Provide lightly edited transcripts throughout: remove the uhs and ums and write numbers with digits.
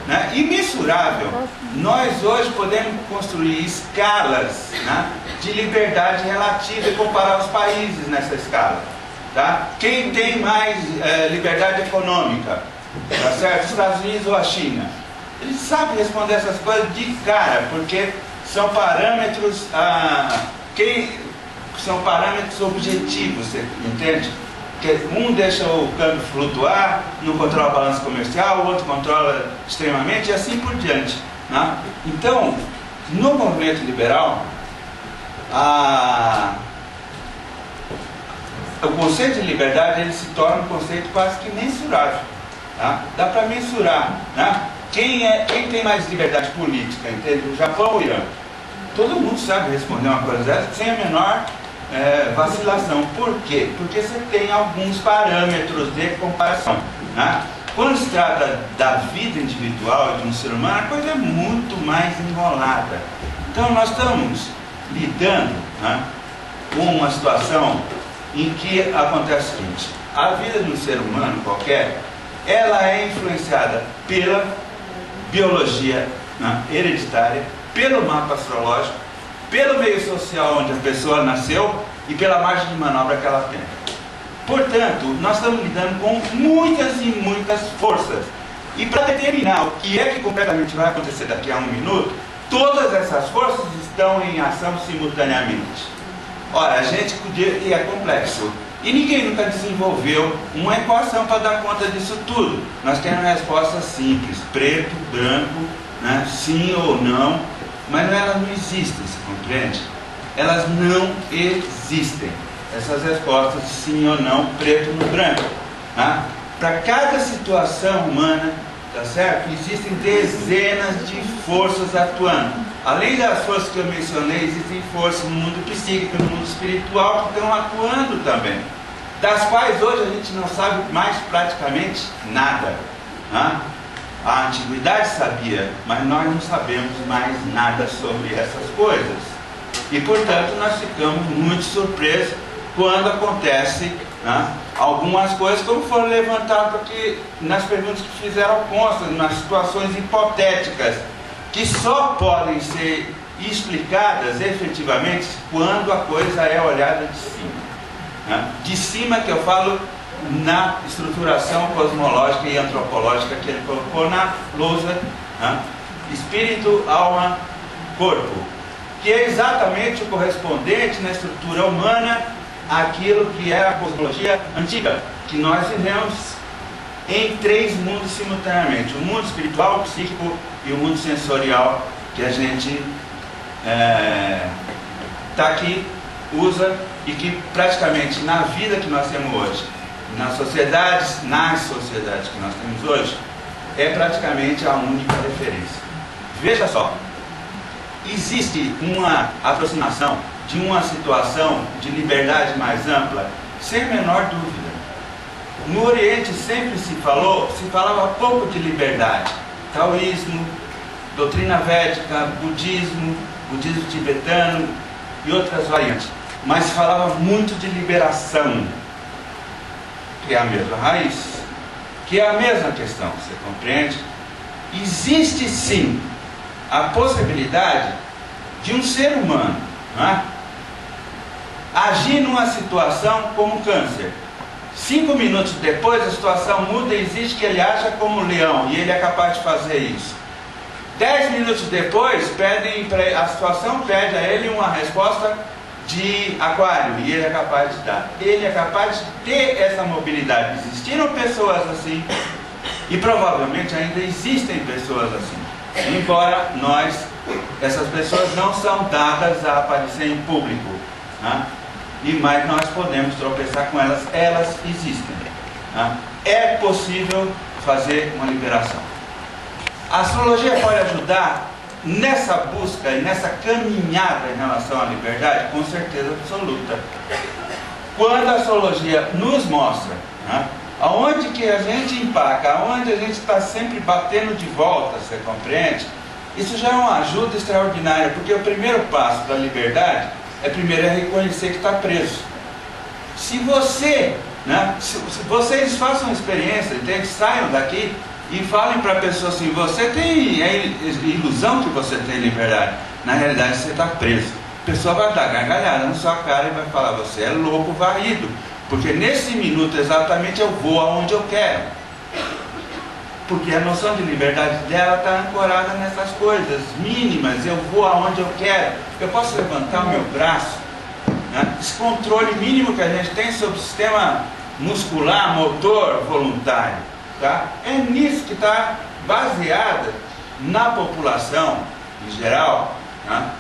né, imensurável. Nós hoje podemos construir escalas, né, de liberdade relativa e comparar os países nessa escala. Tá? Quem tem mais liberdade econômica, tá certo? Os Estados Unidos ou a China? Eles sabem responder essas coisas de cara, porque são parâmetros, são parâmetros objetivos, você entende? Porque um deixa o câmbio flutuar, não controla a balança comercial, o outro controla extremamente e assim por diante. Né? Então, no movimento liberal, o conceito de liberdade ele se torna um conceito quase que mensurável. Tá? Dá para mensurar. Né? Quem tem mais liberdade política, entende? O Japão ou o Irã? Todo mundo sabe responder uma coisa dessa sem a menor vacilação. Por quê? Porque você tem alguns parâmetros de comparação. Né? Quando se trata da vida individual de um ser humano, a coisa é muito mais enrolada. Então nós estamos lidando, né, com uma situação em que acontece o seguinte: a vida de um ser humano qualquer, ela é influenciada pela biologia, né, hereditária, pelo mapa astrológico, pelo meio social onde a pessoa nasceu e pela margem de manobra que ela tem. Portanto, nós estamos lidando com muitas e muitas forças. E para determinar o que é que concretamente vai acontecer daqui a um minuto, todas essas forças estão em ação simultaneamente. Ora, a gente podia, e é complexo, e ninguém nunca desenvolveu uma equação para dar conta disso tudo. Nós temos respostas simples, preto, branco, né, sim ou não, mas elas não existem, você compreende? Elas não existem, essas respostas sim ou não, preto no branco. Né? Para cada situação humana, tá certo? Existem dezenas de forças atuando. Além das forças que eu mencionei, existem forças no mundo psíquico, no mundo espiritual que estão atuando também, das quais hoje a gente não sabe mais praticamente nada. Né? A antiguidade sabia, mas nós não sabemos mais nada sobre essas coisas. E portanto nós ficamos muito surpresos quando acontece, né, algumas coisas, como foram levantadas aqui nas perguntas que fizeram constas, nas situações hipotéticas, que só podem ser explicadas efetivamente quando a coisa é olhada de cima. Né? De cima que eu falo na estruturação cosmológica e antropológica que ele colocou na lousa, né? Espírito, alma, corpo, que é exatamente o correspondente na estrutura humana àquilo que é a cosmologia antiga, que nós vivemos em três mundos simultaneamente: o mundo espiritual, o psíquico e o mundo sensorial, que a gente está aqui, usa, e que praticamente na vida que nós temos hoje, nas sociedades que nós temos hoje, é praticamente a única referência. Veja só, existe uma aproximação de uma situação de liberdade mais ampla, sem a menor dúvida. No Oriente sempre se falava pouco de liberdade. Taoísmo, doutrina védica, budismo tibetano e outras variantes. Mas se falava muito de liberação, que é a mesma raiz, que é a mesma questão, você compreende? Existe sim a possibilidade de um ser humano, né, agir numa situação como câncer. 5 minutos depois a situação muda e existe que ele aja como leão, e ele é capaz de fazer isso. 10 minutos depois a situação pede a ele uma resposta de aquário, e ele é capaz de dar. Ele é capaz de ter essa mobilidade. Existiram pessoas assim, e provavelmente ainda existem pessoas assim, embora essas pessoas não são dadas a aparecer em público, né? Mas nós podemos tropeçar com elas, elas existem. Né? É possível fazer uma liberação. A astrologia pode ajudar nessa busca e nessa caminhada em relação à liberdade, com certeza absoluta. Quando a astrologia nos mostra, né, aonde que a gente empaca, aonde a gente está sempre batendo de volta, você compreende? Isso já é uma ajuda extraordinária, porque o primeiro passo para a liberdade é primeiro reconhecer que está preso. Se você, né, se vocês façam experiência, entende? Saiam daqui, e falem para a pessoa assim, você tem, é ilusão que você tem liberdade, na realidade você está preso. A pessoa vai dar gargalhada na sua cara e vai falar, você é louco varrido, porque nesse minuto exatamente eu vou aonde eu quero. Porque a noção de liberdade dela está ancorada nessas coisas mínimas, eu vou aonde eu quero, eu posso levantar o meu braço, né? Esse controle mínimo que a gente tem sobre o sistema muscular, motor, voluntário, tá? É nisso que está baseada na população em geral, tá?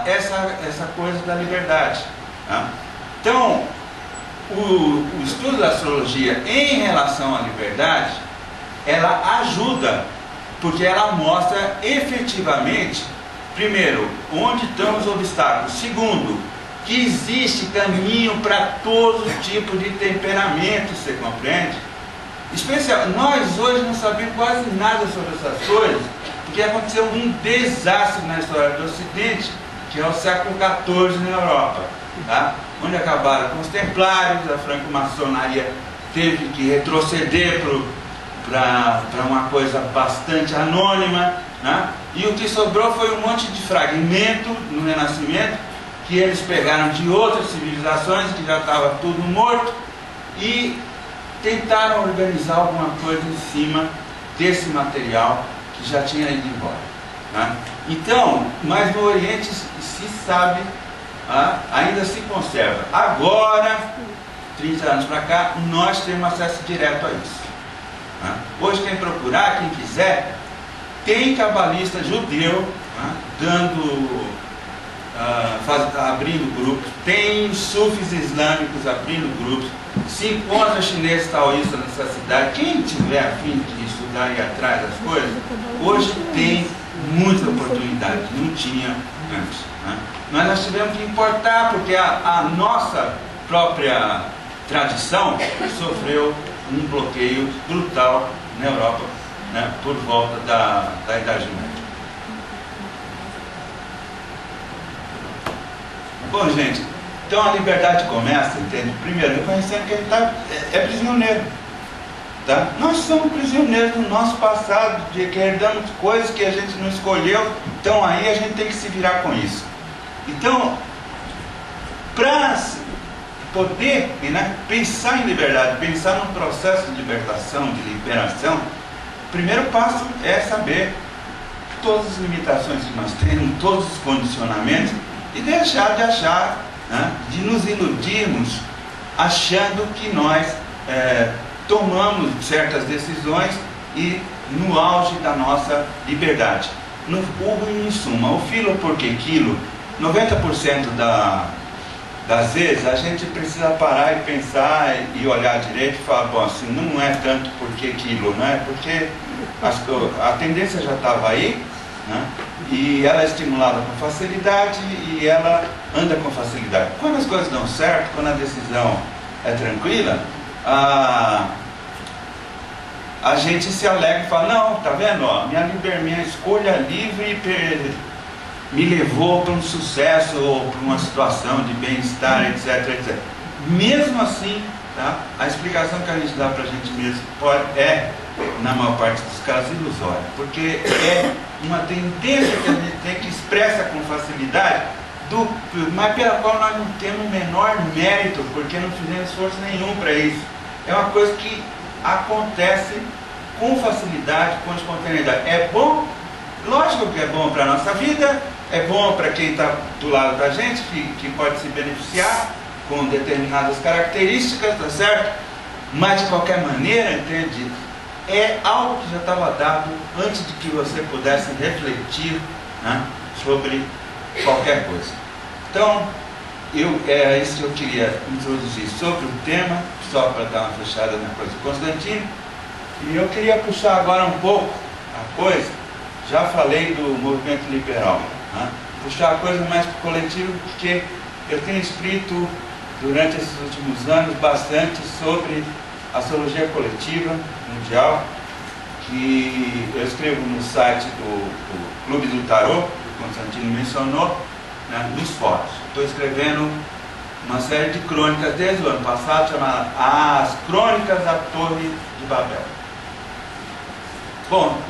Essa coisa da liberdade, tá? Então, o estudo da astrologia em relação à liberdade, ela ajuda, porque ela mostra efetivamente, primeiro, onde estão os obstáculos. Segundo, que existe caminho para todos os tipos de temperamentos, você compreende? Especial, nós hoje não sabemos quase nada sobre essas coisas, porque aconteceu um desastre na história do Ocidente, que é o século XIV na Europa, tá? Onde acabaram com os templários, a franco-maçonaria teve que retroceder para uma coisa bastante anônima, né? E o que sobrou foi um monte de fragmento no Renascimento, que eles pegaram de outras civilizações, que já estava tudo morto, e tentaram organizar alguma coisa em cima desse material que já tinha ido embora, né? Então, mas no Oriente se sabe, ainda se conserva. Agora, 30 anos para cá, nós temos acesso direto a isso, né? Hoje, quem procurar, quem quiser, tem cabalista judeu, né, abrindo grupos, tem sufis islâmicos abrindo grupos, se encontra chinês taoísta nessa cidade. Quem tiver a fim de estudar e ir atrás das coisas, hoje tem muita oportunidade, não tinha antes, né? Mas nós tivemos que importar, porque a nossa própria tradição sofreu um bloqueio brutal na Europa, né, por volta da Idade Média. Bom, gente, então a liberdade começa, entende? Primeiro, reconhecendo que a gente é prisioneiro, tá? Nós somos prisioneiros do nosso passado, de que herdamos coisas que a gente não escolheu, então aí a gente tem que se virar com isso. Então, para poder, né, pensar em liberdade, pensar num processo de libertação, de liberação, o primeiro passo é saber todas as limitações que nós temos, todos os condicionamentos, e deixar de achar, né, de nos iludirmos achando que nós tomamos certas decisões e no auge da nossa liberdade. Em suma, o filo porque quilo, 90% das vezes a gente precisa parar e pensar e olhar direito e falar, bom, assim, não é tanto porque quilo, não é? Porque a tendência já estava aí, né? E ela é estimulada com facilidade e ela anda com facilidade. Quando as coisas dão certo, quando a decisão é tranquila, a gente se alegra e fala, não, tá vendo? Ó, minha escolha livre me levou para um sucesso ou para uma situação de bem-estar, etc, etc. Mesmo assim, tá, a explicação que a gente dá para a gente mesmo na maior parte dos casos, ilusória, porque é uma tendência que a gente tem, que expressa com facilidade, mas pela qual nós não temos o menor mérito, porque não fizemos esforço nenhum para isso. É uma coisa que acontece com facilidade, com espontaneidade. É bom? Lógico que é bom para a nossa vida, é bom para quem está do lado da gente, que pode se beneficiar com determinadas características, tá certo? Mas de qualquer maneira, entende? É algo que já estava dado antes de que você pudesse refletir, né, sobre qualquer coisa. Então, é isso que eu queria introduzir sobre o tema, só para dar uma fechada na coisa do Constantino. E eu queria puxar agora um pouco a coisa, já falei do movimento liberal, né, puxar a coisa mais para o coletivo, porque eu tenho escrito durante esses últimos anos bastante sobre astrologia coletiva mundial, que eu escrevo no site do Clube do Tarô, que o Constantino mencionou, né, nos fóruns. Estou escrevendo uma série de crônicas desde o ano passado, chamada As Crônicas da Torre de Babel. Bom,